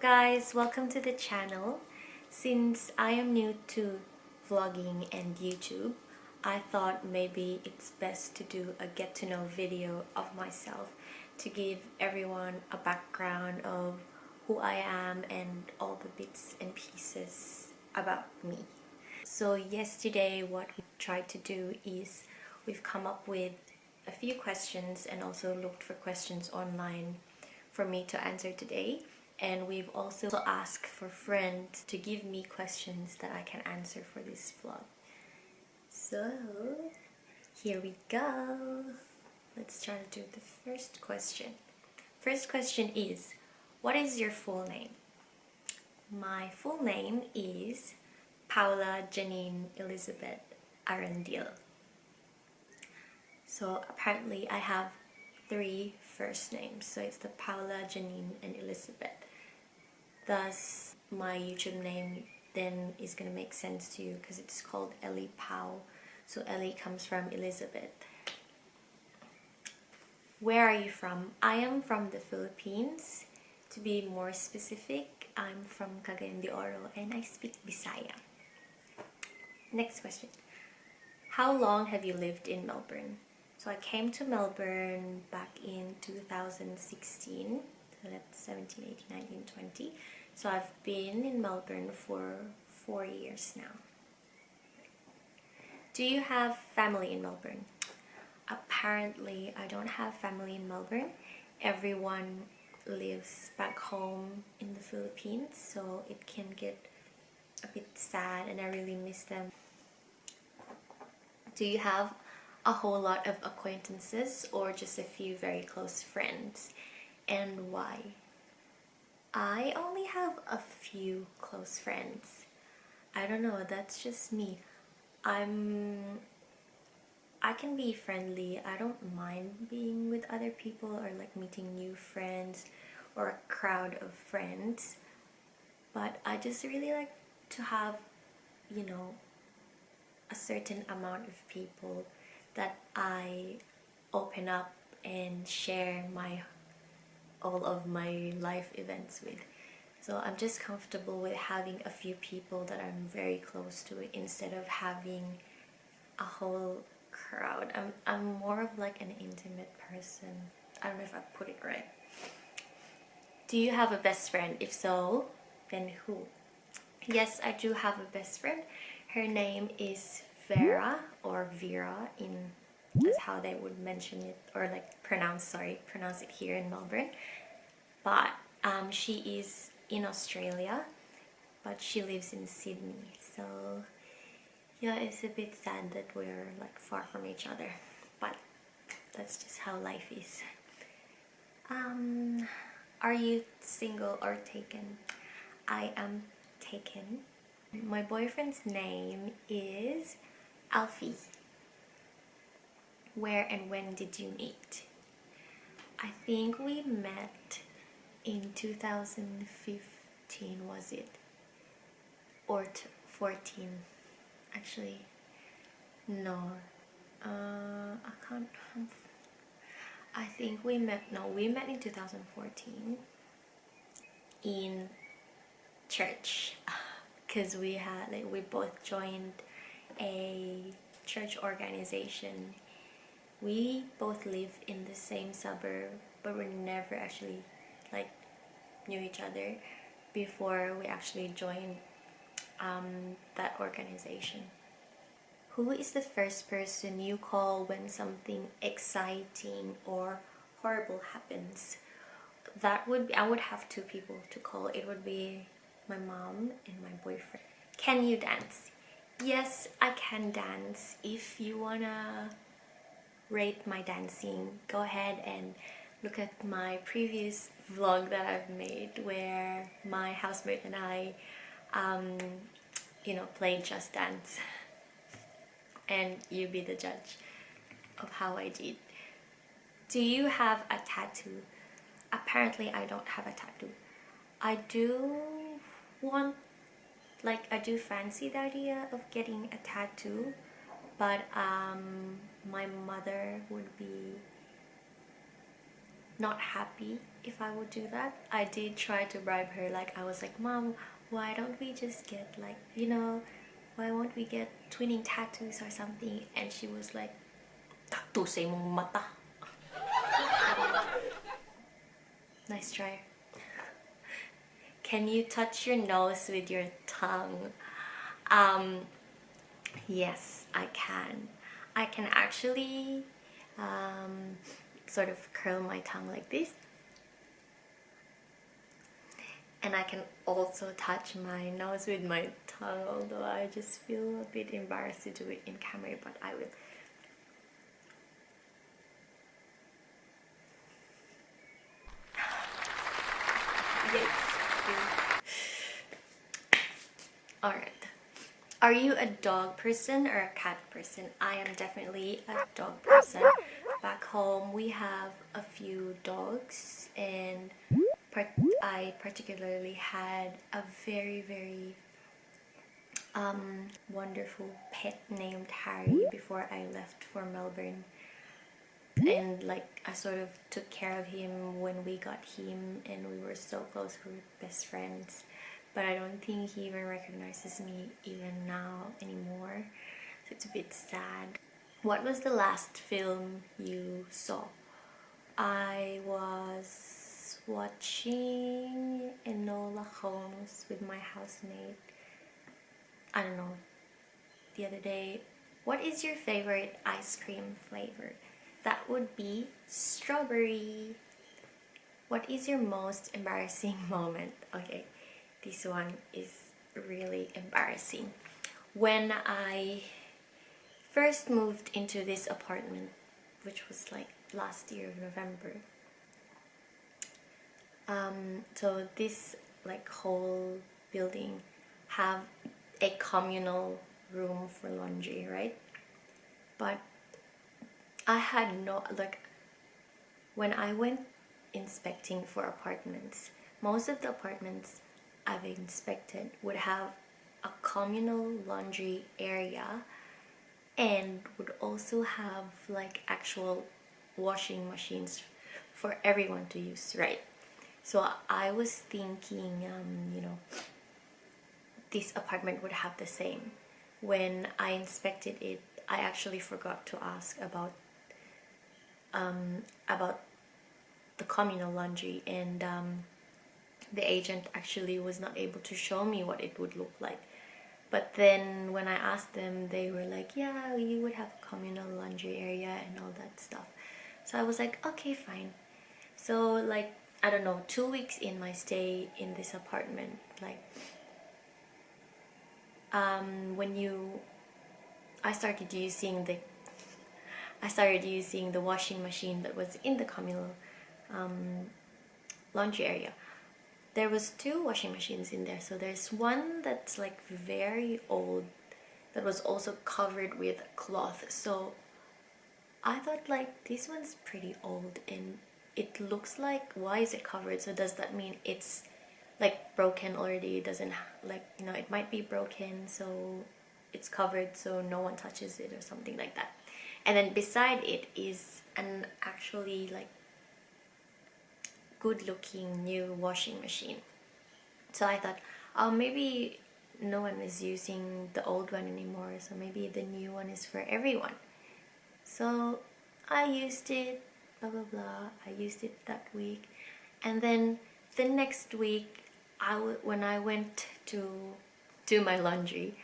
guys, welcome to the channel. Since I am new to vlogging and YouTube, I thought maybe it's best to do a get to know video of myself to give everyone a background of who I am and all the bits and pieces about me. So yesterday what we tried to do is we've come up with a few questions and also looked for questions online for me to answer today. And we've also asked for friends to give me questions that I can answer for this vlog. So, here we go. Let's try to do the first question. First question is, what is your full name? My full name is Paola Janine Elizabeth Arundel. So apparently I have 3 first names. So it's the Paola, Janine, and Elizabeth. Thus, my YouTube name then is going to make sense to you because it's called Ellie Pao. So Ellie comes from Elizabeth. Where are you from? I am from the Philippines. To be more specific, I'm from Cagayan de Oro and I speak Bisaya. Next question. How long have you lived in Melbourne? So I came to Melbourne back in 2016. So that's 17, 18, 19, 20. So I've been in Melbourne for 4 years now. Do you have family in Melbourne? Apparently, I don't have family in Melbourne. Everyone lives back home in the Philippines, so it can get a bit sad and I really miss them. Do you have a whole lot of acquaintances or just a few very close friends, and why? I only have a few close friends. I don't know, that's just me. I can be friendly. I don't mind being with other people or like meeting new friends or a crowd of friends, but I just really like to have, you know, a certain amount of people that I open up and share all of my life events with. So I'm just comfortable with having a few people that I'm very close to instead of having a whole crowd. I'm more of like an intimate person. I don't know if I put it right. Do you have a best friend? If so, then who? Yes, I do have a best friend. Her name is Vera or Vera as how they would mention it or like pronounce it here in Melbourne. But she is in Australia, but she lives in Sydney. So yeah, it's a bit sad that we're like far from each other, but that's just how life is. Are you single or taken? I am taken. My boyfriend's name is Alfie. Where and when did you meet? I think we met in 2015, was it? Or 14. Actually, no. I can't. I think we met in 2014 in church because we both joined a church organization. We both live in the same suburb, but we never actually like knew each other before we actually joined that organization. Who is the first person you call when something exciting or horrible happens? I would have 2 people to call. It would be my mom and my boyfriend. Can you dance? Yes, I can dance. If you wanna rate my dancing, go ahead and look at my previous vlog that I've made where my housemate and I played Just Dance, and you be the judge of how I did. Do you have a tattoo? Apparently I don't have a tattoo. I do fancy the idea of getting a tattoo, but my mother would be not happy if I would do that. I did try to bribe her. Like, I was like, Mom, why don't we just get, like, you know, why won't we get twinning tattoos or something? And she was like, tattoo sa imong mata. Nice try. Can you touch your nose with your tongue? Yes, I can. I can actually sort of curl my tongue like this. And I can also touch my nose with my tongue, although I just feel a bit embarrassed to do it in camera, but I will. Yes. Alright. Are you a dog person or a cat person? I am definitely a dog person. Back home we have a few dogs, and I particularly had a very wonderful pet named Harry before I left for Melbourne. And like, I sort of took care of him when we got him, and we were so close, we were best friends. But I don't think he even recognizes me even now anymore, so it's a bit sad. What was the last film you saw? I was watching Enola Holmes with my housemate, I don't know, the other day. What is your favorite ice cream flavor? That would be strawberry. What is your most embarrassing moment? Okay, this one is really embarrassing. When I first moved into this apartment, which was like last year of November, so this like whole building have a communal room for laundry, right? But I had no, like, when I went inspecting for apartments, most of the apartments I've inspected would have a communal laundry area and would also have like actual washing machines for everyone to use, right? So I was thinking, you know, this apartment would have the same. When I inspected it, I actually forgot to ask about the communal laundry, and the agent actually was not able to show me what it would look like. But then when I asked them, they were like, yeah, you would have a communal laundry area and all that stuff. So I was like, okay, fine. So like, I don't know, 2 weeks in my stay in this apartment, like I started using the washing machine that was in the communal laundry area. There was 2 washing machines in there. So there's one that's like very old that was also covered with cloth. So I thought like, this one's pretty old and it looks like, why is it covered? So does that mean it's like broken already? It doesn't, like, you know, it might be broken, so it's covered so no one touches it or something like that. And then beside it is an actually like good looking new washing machine. So I thought, oh, maybe no one is using the old one anymore, so maybe the new one is for everyone. So I used it, blah blah blah. I used it that week, and then the next week, when I went to do my laundry,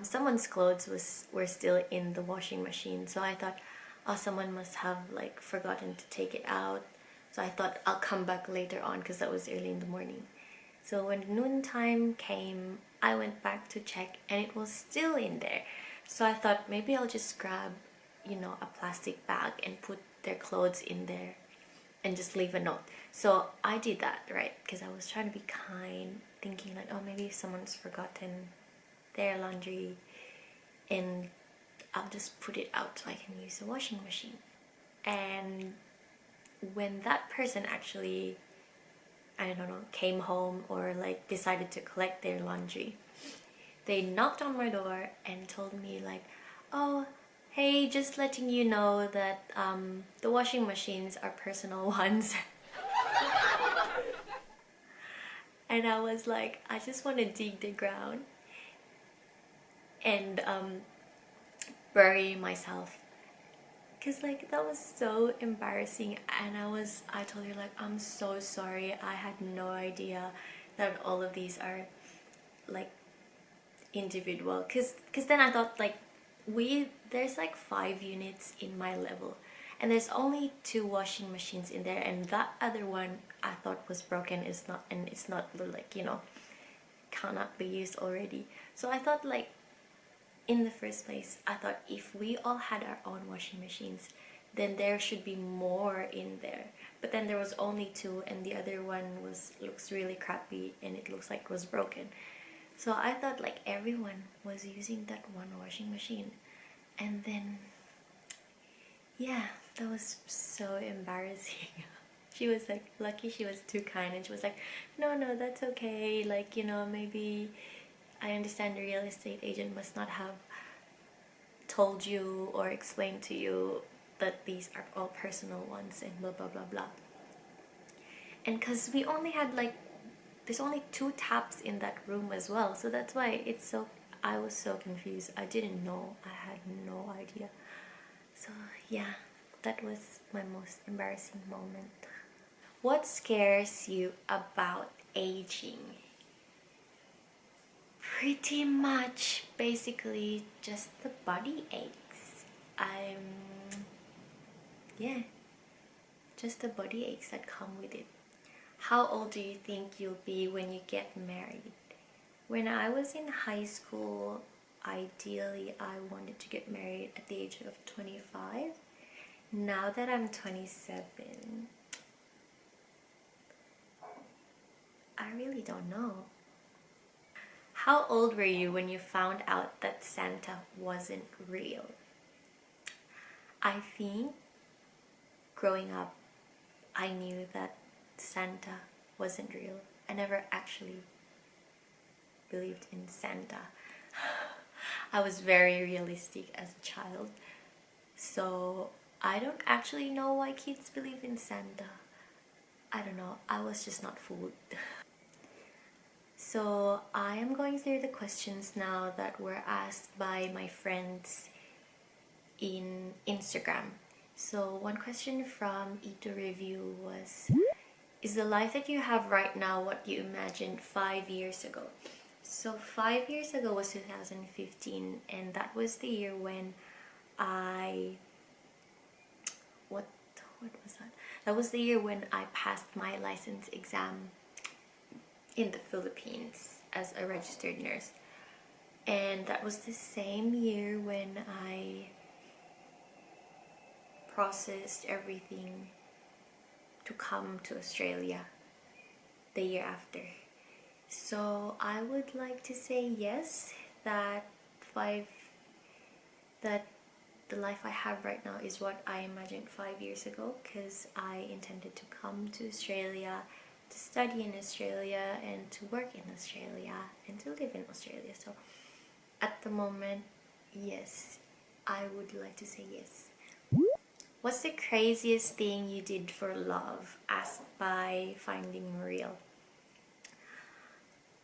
someone's clothes were still in the washing machine. So I thought, oh, someone must have like forgotten to take it out. So I thought I'll come back later on, because that was early in the morning. So when noontime came, I went back to check and it was still in there. So I thought maybe I'll just grab, you know, a plastic bag and put their clothes in there and just leave a note. So I did that, right? Because I was trying to be kind, thinking like, oh, maybe someone's forgotten their laundry and I'll just put it out so I can use the washing machine. And when that person actually, I don't know, came home or like decided to collect their laundry, they knocked on my door and told me like, oh, Hey, just letting you know that the washing machines are personal ones. And I was like, I just want to dig the ground and bury myself. Cause like that was so embarrassing, and I told her like, I'm so sorry. I had no idea that all of these are like individual. Cause then I thought like there's like 5 units in my level, and there's only 2 washing machines in there, and that other one I thought was broken is not, and it's not like, cannot be used already. So I thought like, in the first place, I thought if we all had our own washing machines, then there should be more in there. But then there was only 2, and the other one looks really crappy, and it looks like it was broken. So I thought like everyone was using that one washing machine. And then, yeah, that was so embarrassing. She was like, lucky she was too kind, and she was like, no, no, that's okay. Like, maybe I understand the real estate agent must not have told you or explained to you that these are all personal ones and blah blah blah blah. And because we only had like, there's only 2 taps in that room as well, so that's why I was so confused. I didn't know. I had no idea. So yeah, that was my most embarrassing moment. What scares you about aging? Pretty much, basically, just the body aches. Yeah, just the body aches that come with it. How old do you think you'll be when you get married? When I was in high school, ideally I wanted to get married at the age of 25. Now that I'm 27, I really don't know. How old were you when you found out that Santa wasn't real? I think growing up, I knew that Santa wasn't real. I never actually believed in Santa. I was very realistic as a child. So I don't actually know why kids believe in Santa. I don't know. I was just not fooled. So I am going through the questions now that were asked by my friends in Instagram. So one question from Ito Review was, is the life that you have right now what you imagined 5 years ago? So 5 years ago was 2015, and that was the year when what was that? That was the year when I passed my license exam in the Philippines as a registered nurse. And that was the same year when I processed everything to come to Australia the year after. So I would like to say yes, that the life I have right now is what I imagined 5 years ago, because I intended to come to Australia, to study in Australia, and to work in Australia, and to live in Australia. So at the moment, yes, I would like to say yes. What's the craziest thing you did for love? Asked by Finding Real.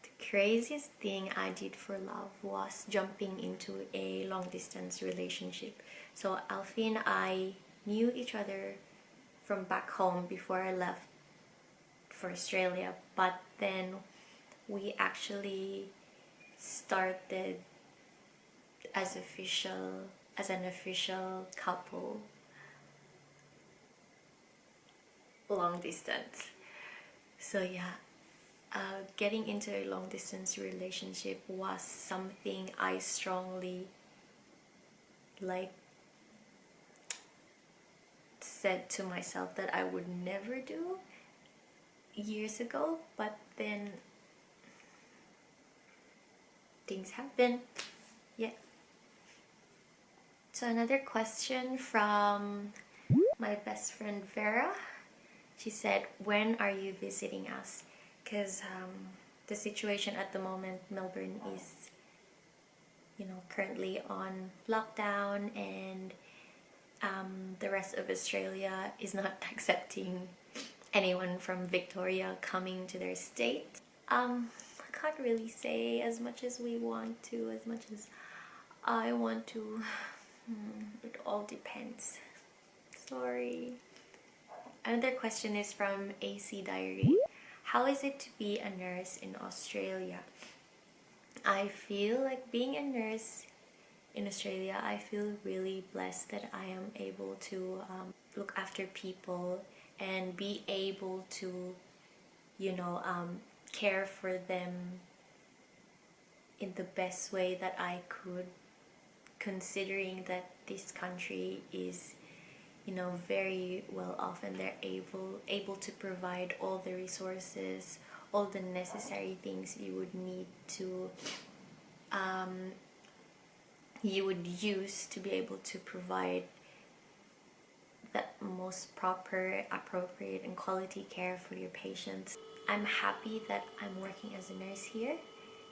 The craziest thing I did for love was jumping into a long distance relationship. So Alfie and I knew each other from back home before I left for Australia, but then we actually started as an official couple long distance. So yeah, getting into a long distance relationship was something I strongly said to myself that I would never do years ago, but then things happen. Yeah. So another question from my best friend Vera. She said, when are you visiting us? Because the situation at the moment, Melbourne is currently on lockdown, and the rest of Australia is not accepting anyone from Victoria coming to their state. I can't really say as much as we want to, as much as I want to. It all depends. Sorry. Another question is from AC Diary. How is it to be a nurse in Australia? I feel like being a nurse in Australia, I feel really blessed that I am able to look after people and be able to, care for them in the best way that I could, considering that this country is, very well off, and they're able to provide all the resources, all the necessary things you would need to you would use to be able to provide the most proper, appropriate, and quality care for your patients. I'm happy that I'm working as a nurse here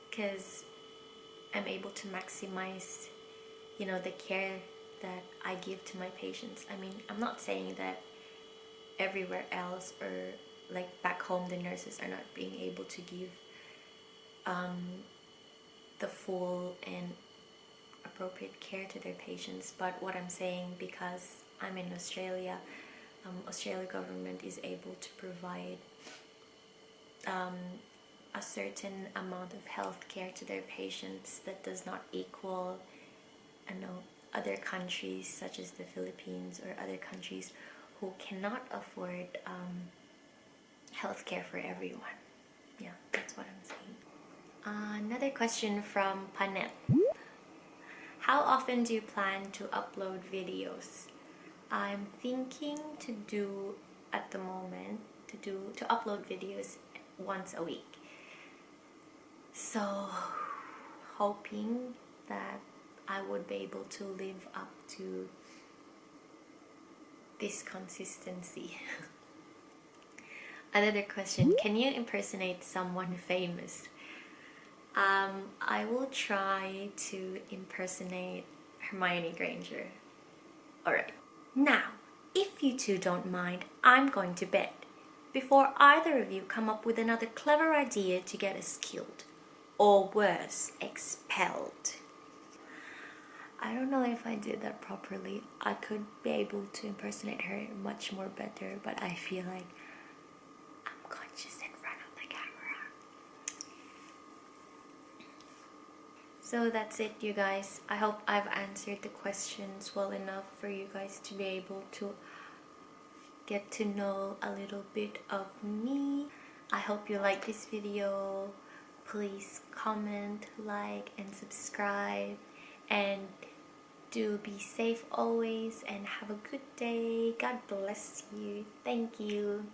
because I'm able to maximize, the care that I give to my patients. I mean, I'm not saying that everywhere else or like back home the nurses are not being able to give the full and appropriate care to their patients, but what I'm saying, because I'm in Australia, Australia government is able to provide a certain amount of health care to their patients that does not equal, other countries such as the Philippines or other countries who cannot afford health care for everyone. Yeah, that's what I'm saying. Another question from Panet. How often do you plan to upload videos? I'm thinking to do, at the moment, to upload videos once a week. So, hoping that I would be able to live up to this consistency. Another question, can you impersonate someone famous? I will try to impersonate Hermione Granger. Alright, now, if you two don't mind, I'm going to bed before either of you come up with another clever idea to get us killed, or worse, expelled. I don't know if I did that properly. I could be able to impersonate her much more better, but I feel like I'm conscious in front of the camera. So that's it, you guys. I hope I've answered the questions well enough for you guys to be able to get to know a little bit of me. I hope you like this video. Please comment, like, and subscribe, and do be safe always, and have a good day. God bless you. Thank you.